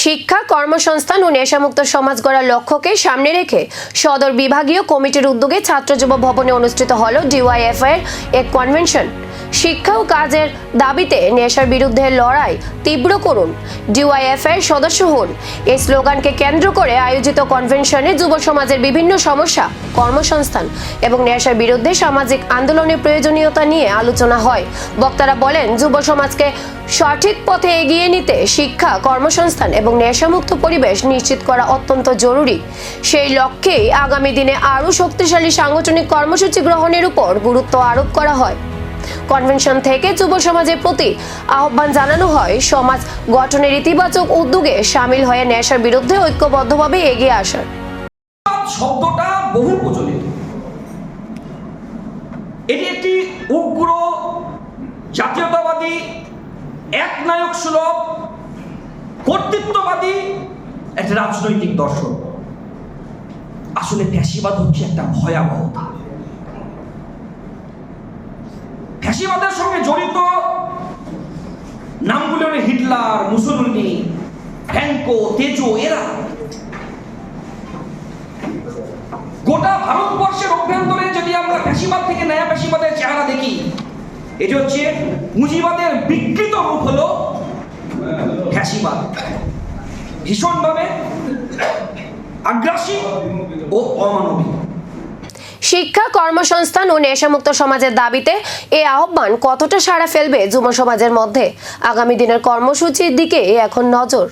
শিক্ষা, কর্মসংস্থান ও নেশামুক্ত সমাজ গড়ার লক্ষ্যকে সামনে রেখে সদর বিভাগীয় কমিটির উদ্যোগে ছাত্র যুব ভবনে অনুষ্ঠিত হল ডিওয়াইএফআই এর এক কনভেনশন। শিক্ষা ও কাজের দাবিতে নেশার বিরুদ্ধে লড়াই তীব্র করুন, ডিওয়াইএফআই এর সদস্য হন। এই স্লোগানকে কেন্দ্র করে আয়োজিত কনভেনশনে যুব সমাজের বিভিন্ন সমস্যা, কর্মসংস্থান এবং নেশার বিরুদ্ধে সামাজিক আন্দোলনের প্রয়োজনীয়তা নিয়ে আলোচনা হয়। বক্তারা বলেন, যুব সমাজকে সঠিক পথে এগিয়ে নিতে শিক্ষা, কর্মসংস্থান এবং নেশামুক্ত পরিবেশ নিশ্চিত করা অত্যন্ত জরুরি। সেই লক্ষ্যেই আগামী দিনে আরও শক্তিশালী সাংগঠনিক কর্মসূচি গ্রহণের উপর গুরুত্ব আরোপ করা হয়। কনভেনশন থেকে যুব সমাজের প্রতি আহ্বান জানানো হয় সমাজ গঠনের ইতিবাচক উদ্যোগে সামিল হয়ে নেশার বিরুদ্ধে ঐক্যবদ্ধভাবে এগিয়ে আসার। শব্দটা বহু প্রচলিত। এটি একটি উগ্র জাতীয়তাবাদী, একনায়ক সুলভ, কর্তৃত্ববাদী একটা রাজনৈতিক দর্শন। আসলে ফ্যাসিবাদ হচ্ছে একটা ভয়াবহতা। ফ্যাসিবাদের সঙ্গে জড়িত নামগুলো হলো হিটলার, মুসোলিনি, ফ্র্যাঙ্কো, তেজো। এরা গোটা ভারতবর্ষের অভ্যন্তরে যদি আমরা ফ্যাসিবাদ থেকে নয়া ফ্যাসিবাদের চেহারা দেখি, এটি হচ্ছে পুঁজিবাদের বিকৃত রূপ হলো ফ্যাসিবাদ। ভীষণভাবে আগ্রাসী ও অমানবিক। শিক্ষা, কর্মসংস্থান ও নেশামুক্ত সমাজের দাবিতে এই আহ্বান কতটা সাড়া ফেলবে যুব সমাজের মধ্যে? আগামী দিনের কর্মসূচির দিকে এখন নজর।